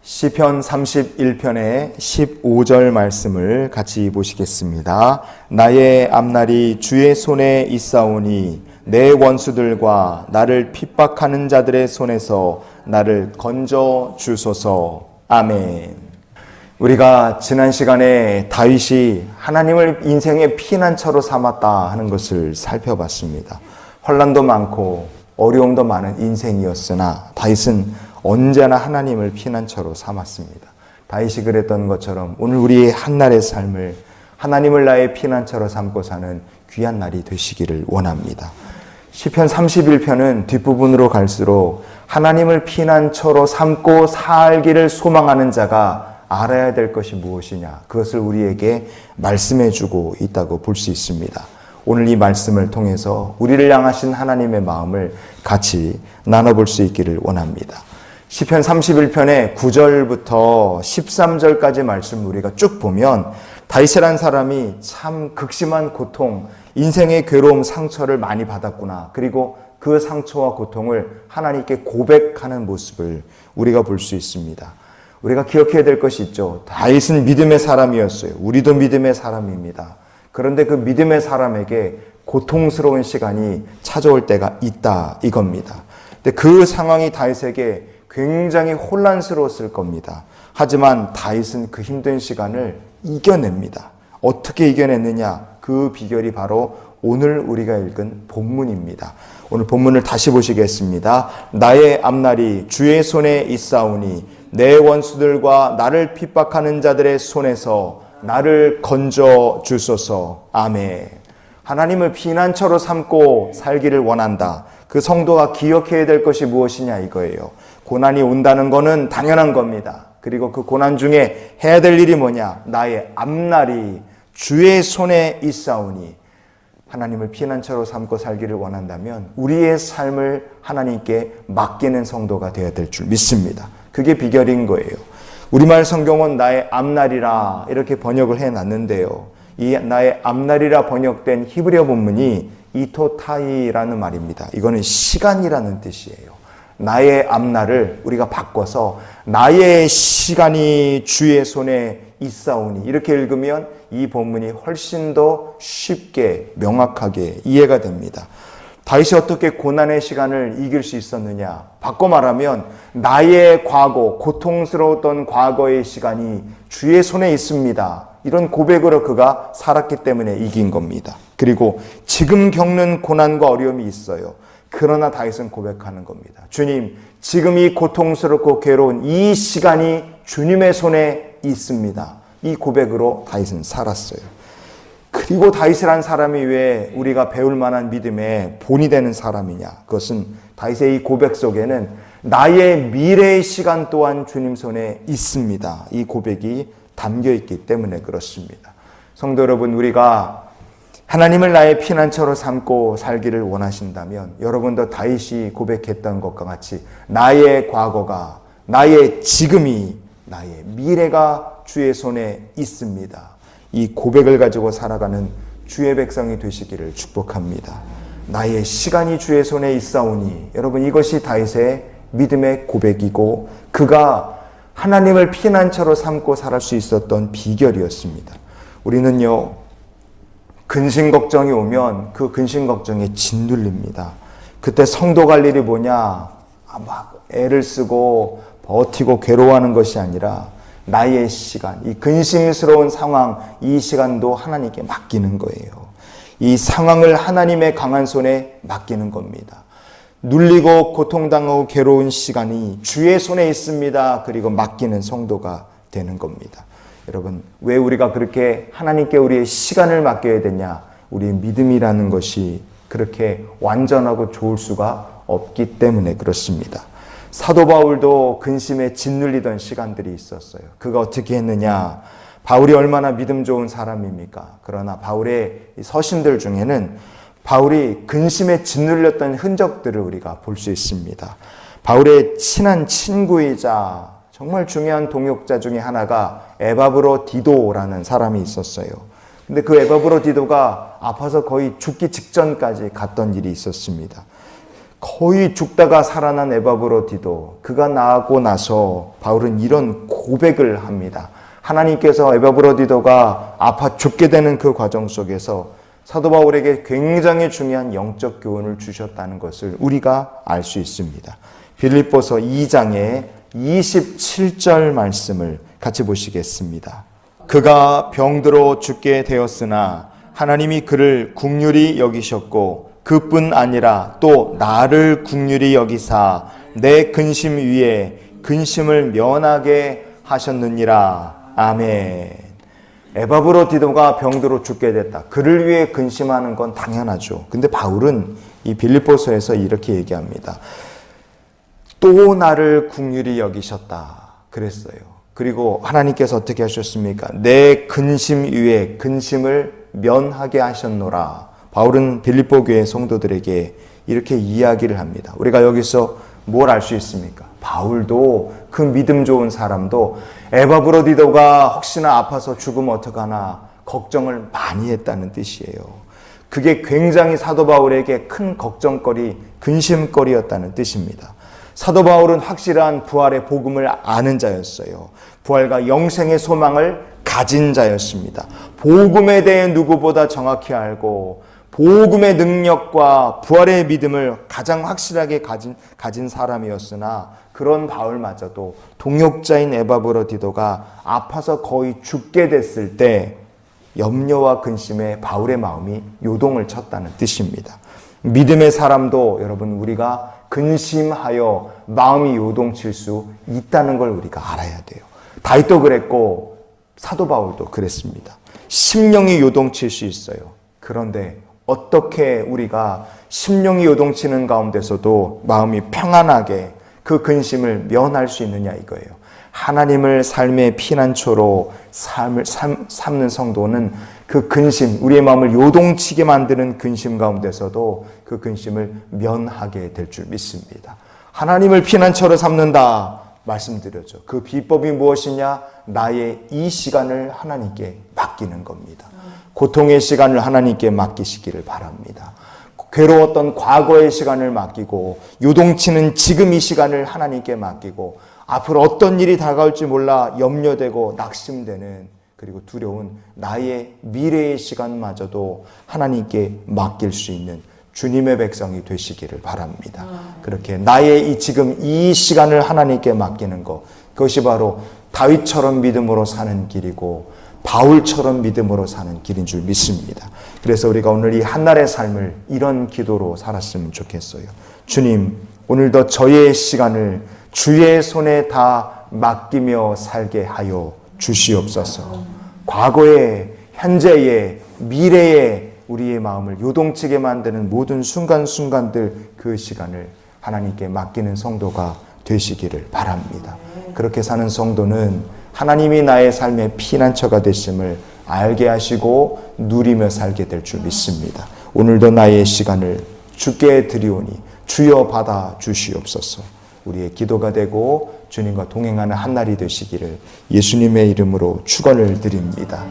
시편 31편의 15절 말씀을 같이 보시겠습니다. 나의 앞날이 주의 손에 있사오니 내 원수들과 나를 핍박하는 자들의 손에서 나를 건져 주소서. 아멘. 우리가 지난 시간에 다윗이 하나님을 인생의 피난처로 삼았다 하는 것을 살펴봤습니다. 환난도 많고 어려움도 많은 인생이었으나 다윗은 언제나 하나님을 피난처로 삼았습니다. 다윗이 그랬던 것처럼 오늘 우리의 한날의 삶을 하나님을 나의 피난처로 삼고 사는 귀한 날이 되시기를 원합니다. 시편 31편은 뒷부분으로 갈수록 하나님을 피난처로 삼고 살기를 소망하는 자가 알아야 될 것이 무엇이냐, 그것을 우리에게 말씀해 주고 있다고 볼 수 있습니다. 오늘 이 말씀을 통해서 우리를 향하신 하나님의 마음을 같이 나눠볼 수 있기를 원합니다. 시편 31편의 9절부터 13절까지 말씀을 우리가 쭉 보면 다윗이라는 사람이 참 극심한 고통, 인생의 괴로움, 상처를 많이 받았구나. 그리고 그 상처와 고통을 하나님께 고백하는 모습을 우리가 볼 수 있습니다. 우리가 기억해야 될 것이 있죠. 다윗은 믿음의 사람이었어요. 우리도 믿음의 사람입니다. 그런데 그 믿음의 사람에게 고통스러운 시간이 찾아올 때가 있다 이겁니다. 근데 그 상황이 다윗에게 굉장히 혼란스러웠을 겁니다. 하지만 다윗은 그 힘든 시간을 이겨냅니다. 어떻게 이겨냈느냐? 그 비결이 바로 오늘 우리가 읽은 본문입니다. 오늘 본문을 다시 보시겠습니다. 나의 앞날이 주의 손에 있사오니 내 원수들과 나를 핍박하는 자들의 손에서 나를 건져 주소서. 아멘. 하나님을 피난처로 삼고 살기를 원한다. 그 성도가 기억해야 될 것이 무엇이냐 이거예요. 고난이 온다는 것은 당연한 겁니다. 그리고 그 고난 중에 해야 될 일이 뭐냐? 나의 앞날이 주의 손에 있사오니, 하나님을 피난처로 삼고 살기를 원한다면 우리의 삶을 하나님께 맡기는 성도가 되어야 될 줄 믿습니다. 그게 비결인 거예요. 우리말 성경은 나의 앞날이라 이렇게 번역을 해놨는데요. 이 나의 앞날이라 번역된 히브리어 본문이 이토타이라는 말입니다. 이거는 시간이라는 뜻이에요. 나의 앞날을 우리가 바꿔서 나의 시간이 주의 손에 있사오니, 이렇게 읽으면 이 본문이 훨씬 더 쉽게 명확하게 이해가 됩니다. 다윗이 어떻게 고난의 시간을 이길 수 있었느냐? 바꿔 말하면 나의 과거, 고통스러웠던 과거의 시간이 주의 손에 있습니다. 이런 고백으로 그가 살았기 때문에 이긴 겁니다. 그리고 지금 겪는 고난과 어려움이 있어요. 그러나 다윗은 고백하는 겁니다. 주님, 지금 이 고통스럽고 괴로운 이 시간이 주님의 손에 있습니다. 이 고백으로 다윗은 살았어요. 그리고 다윗이라는 사람이 왜 우리가 배울 만한 믿음의 본이 되는 사람이냐? 그것은 다윗의 이 고백 속에는 나의 미래의 시간 또한 주님 손에 있습니다. 이 고백이 담겨 있기 때문에 그렇습니다. 성도 여러분, 우리가 하나님을 나의 피난처로 삼고 살기를 원하신다면 여러분도 다윗이 고백했던 것과 같이 나의 과거가, 나의 지금이, 나의 미래가 주의 손에 있습니다. 이 고백을 가지고 살아가는 주의 백성이 되시기를 축복합니다. 나의 시간이 주의 손에 있사오니, 여러분, 이것이 다윗의 믿음의 고백이고 그가 하나님을 피난처로 삼고 살할 수 있었던 비결이었습니다. 우리는요, 근심 걱정이 오면 그 근심 걱정에 짓눌립니다. 그때 성도 갈 일이 뭐냐? 막 애를 쓰고 버티고 괴로워하는 것이 아니라 나의 시간, 이 근심스러운 상황, 이 시간도 하나님께 맡기는 거예요. 이 상황을 하나님의 강한 손에 맡기는 겁니다. 눌리고 고통당하고 괴로운 시간이 주의 손에 있습니다. 그리고 맡기는 성도가 되는 겁니다. 여러분, 왜 우리가 그렇게 하나님께 우리의 시간을 맡겨야 되냐? 우리의 믿음이라는 것이 그렇게 완전하고 좋을 수가 없기 때문에 그렇습니다. 사도 바울도 근심에 짓눌리던 시간들이 있었어요. 그가 어떻게 했느냐? 바울이 얼마나 믿음 좋은 사람입니까? 그러나 바울의 서신들 중에는 바울이 근심에 짓눌렸던 흔적들을 우리가 볼 수 있습니다. 바울의 친한 친구이자 정말 중요한 동역자 중에 하나가 에바브로디도라는 사람이 있었어요. 근데 그 에바브로디도가 아파서 거의 죽기 직전까지 갔던 일이 있었습니다. 거의 죽다가 살아난 에바브로디도, 그가 나고 나서 바울은 이런 고백을 합니다. 하나님께서 에바브로디도가 아파 죽게 되는 그 과정 속에서 사도 바울에게 굉장히 중요한 영적 교훈을 주셨다는 것을 우리가 알 수 있습니다. 빌립보서 2장의 27절 말씀을 같이 보시겠습니다. 그가 병들어 죽게 되었으나 하나님이 그를 긍휼히 여기셨고 그뿐 아니라 또 나를 긍휼히 여기사 내 근심 위에 근심을 면하게 하셨느니라. 아멘. 에바브로디도가 병들어 죽게 됐다. 그를 위해 근심하는 건 당연하죠. 근데 바울은 이 빌립보서에서 이렇게 얘기합니다. 또 나를 긍휼히 여기셨다 그랬어요. 그리고 하나님께서 어떻게 하셨습니까? 내 근심 위에 근심을 면하게 하셨노라. 바울은 빌립보 교회 성도들에게 이렇게 이야기를 합니다. 우리가 여기서 뭘 알 수 있습니까? 바울도, 그 믿음 좋은 사람도 에바브로디도가 혹시나 아파서 죽으면 어떡하나 걱정을 많이 했다는 뜻이에요. 그게 굉장히 사도 바울에게 큰 걱정거리, 근심거리였다는 뜻입니다. 사도 바울은 확실한 부활의 복음을 아는 자였어요. 부활과 영생의 소망을 가진 자였습니다. 복음에 대해 누구보다 정확히 알고 복음의 능력과 부활의 믿음을 가장 확실하게 가진 사람이었으나 그런 바울마저도 동역자인 에바브로디도가 아파서 거의 죽게 됐을 때 염려와 근심에 바울의 마음이 요동을 쳤다는 뜻입니다. 믿음의 사람도 여러분 우리가 근심하여 마음이 요동칠 수 있다는 걸 우리가 알아야 돼요. 다윗도 그랬고 사도 바울도 그랬습니다. 심령이 요동칠 수 있어요. 그런데 어떻게 우리가 심령이 요동치는 가운데서도 마음이 평안하게 그 근심을 면할 수 있느냐 이거예요. 하나님을 삶의 피난처로 삼는 성도는 그 근심, 우리의 마음을 요동치게 만드는 근심 가운데서도 그 근심을 면하게 될 줄 믿습니다. 하나님을 피난처로 삼는다 말씀드렸죠. 그 비법이 무엇이냐? 나의 이 시간을 하나님께 맡기는 겁니다. 고통의 시간을 하나님께 맡기시기를 바랍니다. 괴로웠던 과거의 시간을 맡기고 요동치는 지금 이 시간을 하나님께 맡기고 앞으로 어떤 일이 다가올지 몰라 염려되고 낙심되는 그리고 두려운 나의 미래의 시간마저도 하나님께 맡길 수 있는 주님의 백성이 되시기를 바랍니다. 그렇게 나의 지금 이 시간을 하나님께 맡기는 것, 그것이 바로 다윗처럼 믿음으로 사는 길이고 바울처럼 믿음으로 사는 길인 줄 믿습니다. 그래서 우리가 오늘 이 한날의 삶을 이런 기도로 살았으면 좋겠어요. 주님, 오늘도 저의 시간을 주의 손에 다 맡기며 살게 하여 주시옵소서. 과거에, 현재에, 미래에 우리의 마음을 요동치게 만드는 모든 순간순간들 그 시간을 하나님께 맡기는 성도가 되시기를 바랍니다. 그렇게 사는 성도는 하나님이 나의 삶의 피난처가 되심을 알게 하시고 누리며 살게 될 줄 믿습니다. 오늘도 나의 시간을 주께 드리오니 주여 받아 주시옵소서. 우리의 기도가 되고 주님과 동행하는 한날이 되시기를 예수님의 이름으로 축원을 드립니다.